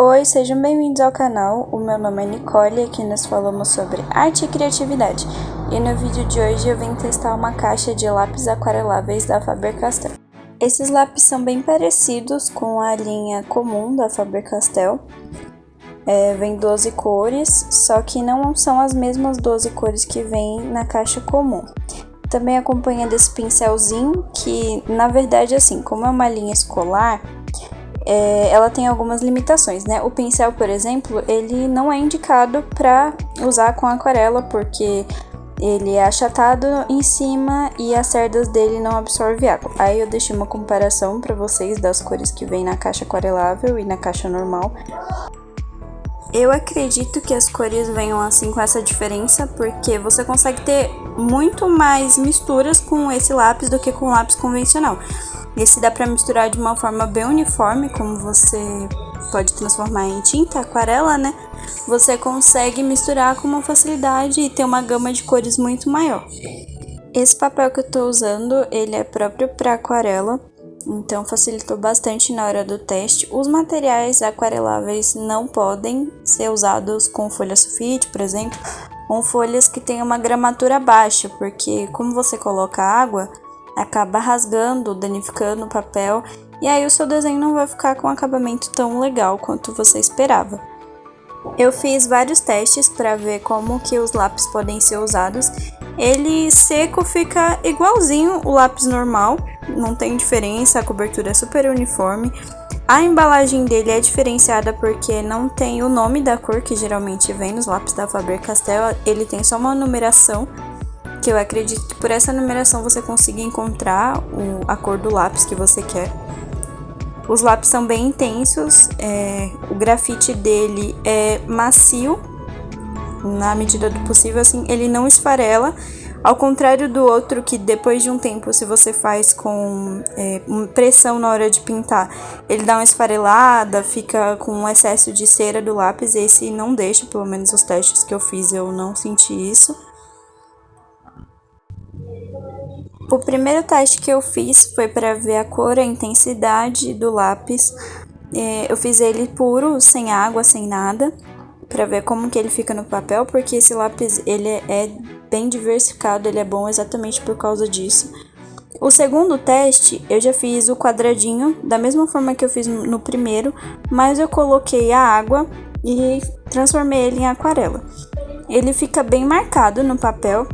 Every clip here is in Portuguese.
Oi, sejam bem-vindos ao canal. O meu nome é Nicole e aqui nós falamos sobre arte e criatividade. E no vídeo de hoje eu vim testar uma caixa de lápis aquareláveis da Faber-Castell. Esses lápis são bem parecidos com a linha comum da Faber-Castell. Vem 12 cores, só que não são as mesmas 12 cores que vem na caixa comum. Também acompanha desse pincelzinho que, na verdade, assim, como é uma linha escolar, ela tem algumas limitações, né? O pincel, por exemplo, ele não é indicado para usar com aquarela porque ele é achatado em cima e as cerdas dele não absorvem água. Aí eu deixei uma comparação para vocês das cores que vem na caixa aquarelável e na caixa normal. Eu acredito que as cores venham assim com essa diferença porque você consegue ter muito mais misturas com esse lápis do que com o lápis convencional. Esse dá para misturar de uma forma bem uniforme, como você pode transformar em tinta, aquarela, né? Você consegue misturar com uma facilidade e ter uma gama de cores muito maior. Esse papel que eu tô usando, ele é próprio para aquarela, então facilitou bastante na hora do teste. Os materiais aquareláveis não podem ser usados com folha sulfite, por exemplo, ou folhas que tenham uma gramatura baixa, porque como você coloca água, acaba rasgando, danificando o papel, e aí o seu desenho não vai ficar com um acabamento tão legal quanto você esperava. Eu fiz vários testes para ver como que os lápis podem ser usados. Ele seco fica igualzinho o lápis normal, não tem diferença, a cobertura é super uniforme. A embalagem dele é diferenciada porque não tem o nome da cor que geralmente vem nos lápis da Faber-Castell, ele tem só uma numeração, que eu acredito que por essa numeração você consiga encontrar a cor do lápis que você quer. Os lápis são bem intensos, o grafite dele é macio, na medida do possível, assim, ele não esfarela, ao contrário do outro que depois de um tempo, se você faz com pressão na hora de pintar, ele dá uma esfarelada, fica com um excesso de cera do lápis. Esse não deixa, pelo menos os testes que eu fiz eu não senti isso. O primeiro teste que eu fiz foi para ver a cor, a intensidade do lápis. Eu fiz ele puro, sem água, sem nada, para ver como que ele fica no papel, porque esse lápis ele é bem diversificado, ele é bom exatamente por causa disso. O segundo teste, eu já fiz o quadradinho, da mesma forma que eu fiz no primeiro, mas eu coloquei a água e transformei ele em aquarela. Ele fica bem marcado no papel.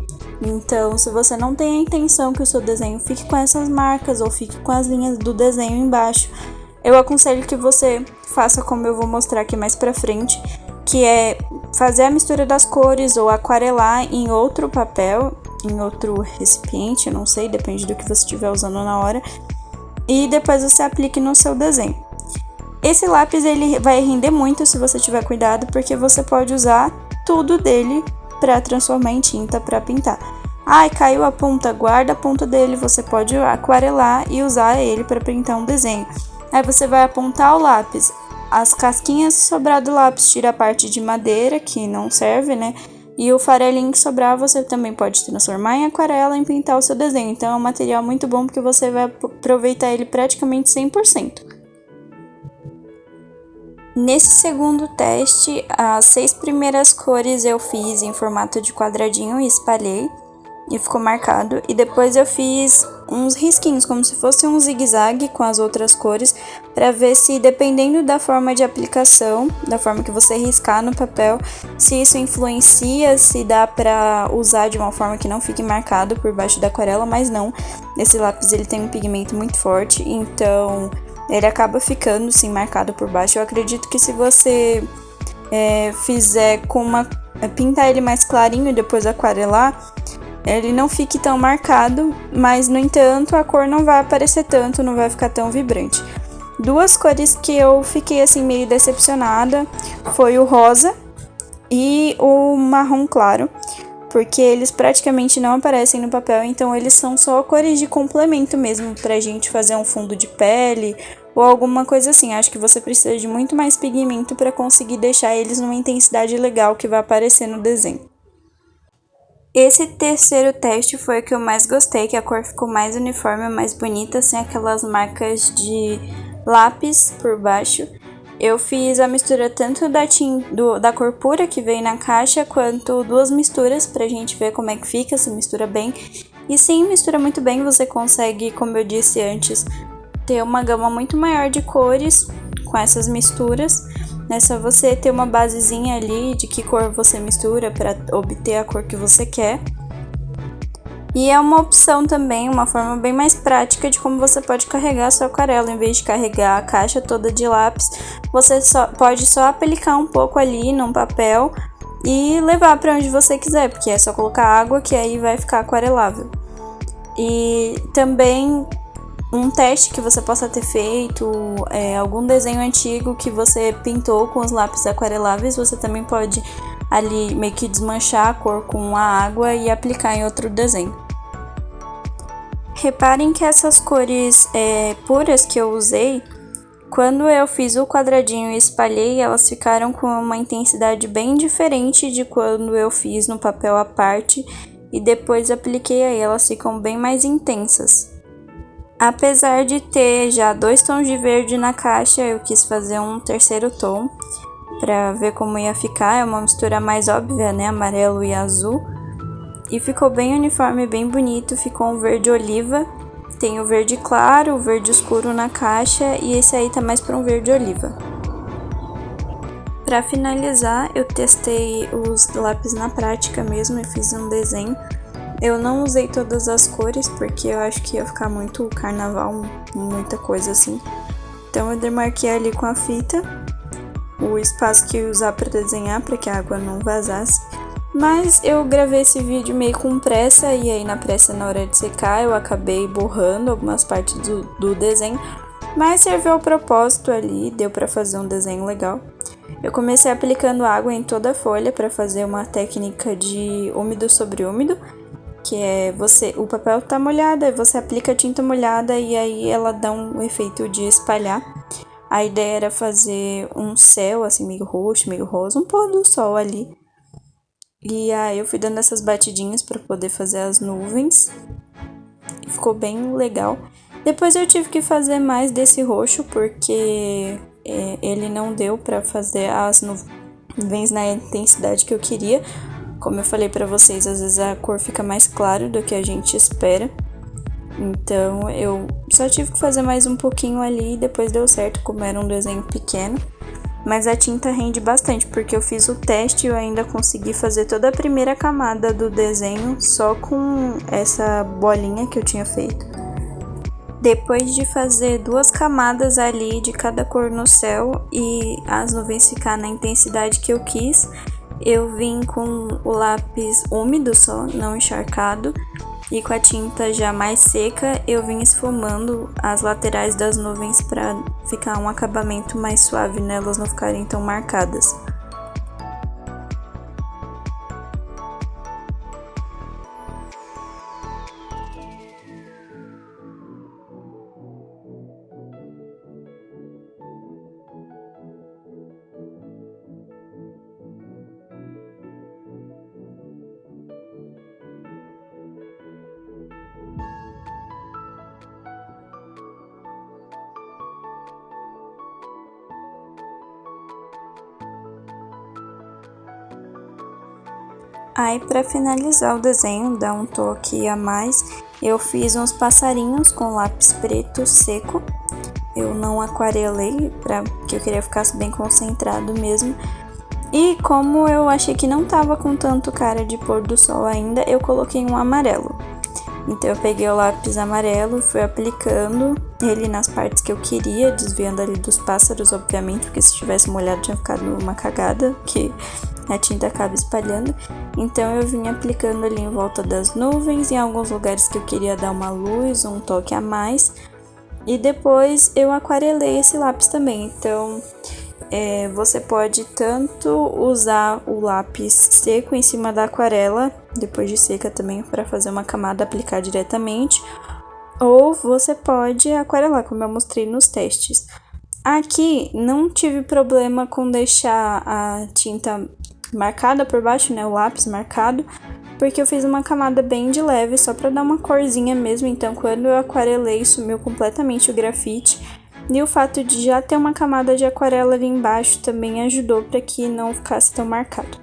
Então, se você não tem a intenção que o seu desenho fique com essas marcas ou fique com as linhas do desenho embaixo, eu aconselho que você faça como eu vou mostrar aqui mais pra frente, que é fazer a mistura das cores ou aquarelar em outro papel, em outro recipiente, eu não sei, depende do que você estiver usando na hora, e depois você aplique no seu desenho. Esse lápis ele vai render muito se você tiver cuidado, porque você pode usar tudo dele para transformar em tinta para pintar. Ai, caiu a ponta, guarda a ponta dele, você pode aquarelar e usar ele para pintar um desenho. Aí você vai apontar o lápis, as casquinhas que sobrar do lápis, tira a parte de madeira que não serve, né? E o farelinho que sobrar você também pode transformar em aquarela e pintar o seu desenho. Então é um material muito bom porque você vai aproveitar ele praticamente 100%. Nesse segundo teste, as 6 primeiras cores eu fiz em formato de quadradinho e espalhei, e ficou marcado. E depois eu fiz uns risquinhos, como se fosse um zigue-zague com as outras cores, para ver se, dependendo da forma de aplicação, da forma que você riscar no papel, se isso influencia, se dá para usar de uma forma que não fique marcado por baixo da aquarela, mas não. Esse lápis ele tem um pigmento muito forte, então ele acaba ficando sim marcado por baixo. Eu acredito que se você fizer pintar ele mais clarinho e depois aquarelar, ele não fique tão marcado, mas no entanto a cor não vai aparecer tanto, não vai ficar tão vibrante. Duas cores que eu fiquei assim meio decepcionada foi o rosa e o marrom claro, porque eles praticamente não aparecem no papel, então eles são só cores de complemento mesmo pra gente fazer um fundo de pele ou alguma coisa assim. Acho que você precisa de muito mais pigmento para conseguir deixar eles numa intensidade legal que vai aparecer no desenho. Esse terceiro teste foi o que eu mais gostei, que a cor ficou mais uniforme, mais bonita, sem aquelas marcas de lápis por baixo. Eu fiz a mistura tanto da cor pura que veio na caixa, quanto duas misturas pra gente ver como é que fica, se mistura bem. E sim, mistura muito bem, você consegue, como eu disse antes, ter uma gama muito maior de cores com essas misturas. É só você ter uma basezinha ali de que cor você mistura para obter a cor que você quer. E é uma opção também, uma forma bem mais prática de como você pode carregar a sua aquarela. Em vez de carregar a caixa toda de lápis, você pode só aplicar um pouco ali num papel e levar para onde você quiser, porque é só colocar água que aí vai ficar aquarelável. E também um teste que você possa ter feito, algum desenho antigo que você pintou com os lápis aquareláveis, você também pode ali meio que desmanchar a cor com a água e aplicar em outro desenho. Reparem que essas cores puras que eu usei, quando eu fiz o quadradinho e espalhei, elas ficaram com uma intensidade bem diferente de quando eu fiz no papel à parte e depois apliquei aí, elas ficam bem mais intensas. Apesar de ter já 2 tons de verde na caixa, eu quis fazer um terceiro tom para ver como ia ficar. É uma mistura mais óbvia, né, amarelo e azul. E ficou bem uniforme, bem bonito, ficou um verde oliva. Tem o verde claro, o verde escuro na caixa e esse aí tá mais para um verde oliva. Para finalizar, eu testei os lápis na prática mesmo e fiz um desenho. Eu não usei todas as cores porque eu acho que ia ficar muito carnaval, muita coisa assim. Então eu demarquei ali com a fita o espaço que eu ia usar para desenhar, para que a água não vazasse. Mas eu gravei esse vídeo meio com pressa e aí na pressa, na hora de secar, eu acabei borrando algumas partes do desenho. Mas serviu ao propósito ali, deu para fazer um desenho legal. Eu comecei aplicando água em toda a folha para fazer uma técnica de úmido sobre úmido, que é o papel tá molhado, aí você aplica a tinta molhada e aí ela dá um efeito de espalhar. A ideia era fazer um céu assim meio roxo, meio rosa, um pôr do sol ali. E aí eu fui dando essas batidinhas para poder fazer as nuvens. Ficou bem legal. Depois eu tive que fazer mais desse roxo porque ele não deu para fazer as nuvens na intensidade que eu queria. Como eu falei para vocês, às vezes a cor fica mais clara do que a gente espera. Então eu só tive que fazer mais um pouquinho ali e depois deu certo, como era um desenho pequeno. Mas a tinta rende bastante, porque eu fiz o teste e eu ainda consegui fazer toda a primeira camada do desenho só com essa bolinha que eu tinha feito. Depois de fazer 2 camadas ali de cada cor no céu e as nuvens ficar na intensidade que eu quis, eu vim com o lápis úmido só, não encharcado, e com a tinta já mais seca eu vim esfumando as laterais das nuvens para ficar um acabamento mais suave, né? Elas não ficarem tão marcadas. Aí para finalizar o desenho, dar um toque a mais, eu fiz uns passarinhos com lápis preto seco. Eu não aquarelei, porque eu queria ficar bem concentrado mesmo. E como eu achei que não tava com tanto cara de pôr do sol ainda, eu coloquei um amarelo. Então eu peguei o lápis amarelo e fui aplicando ele nas partes que eu queria, desviando ali dos pássaros, obviamente, porque se tivesse molhado tinha ficado uma cagada, que a tinta acaba espalhando. Então eu vim aplicando ali em volta das nuvens, em alguns lugares que eu queria dar uma luz, um toque a mais. E depois eu aquarelei esse lápis também, então você pode tanto usar o lápis seco em cima da aquarela, depois de seca também, para fazer uma camada, aplicar diretamente, ou você pode aquarelar, como eu mostrei nos testes. Aqui não tive problema com deixar a tinta marcada por baixo, né, o lápis marcado, porque eu fiz uma camada bem de leve, só para dar uma corzinha mesmo. Então quando eu aquarelei, sumiu completamente o grafite E o fato de já ter uma camada de aquarela ali embaixo também ajudou para que não ficasse tão marcado.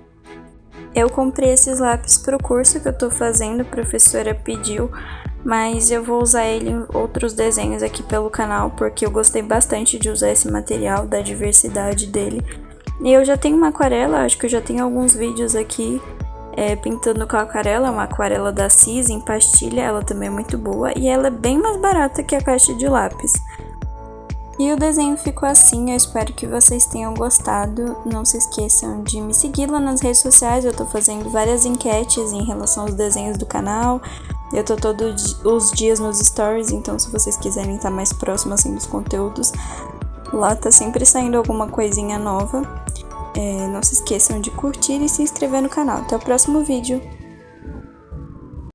Eu comprei esses lápis para o curso que eu tô fazendo, a professora pediu, mas eu vou usar ele em outros desenhos aqui pelo canal, porque eu gostei bastante de usar esse material, da diversidade dele. E eu já tenho uma aquarela, acho que eu já tenho alguns vídeos aqui pintando com aquarela, uma aquarela da Cis em pastilha, ela também é muito boa, e ela é bem mais barata que a caixa de lápis. E o desenho ficou assim, eu espero que vocês tenham gostado. Não se esqueçam de me seguir lá nas redes sociais, eu tô fazendo várias enquetes em relação aos desenhos do canal. Eu tô todos os dias nos stories, então se vocês quiserem estar mais próximo assim dos conteúdos, lá tá sempre saindo alguma coisinha nova. Não se esqueçam de curtir e se inscrever no canal. Até o próximo vídeo!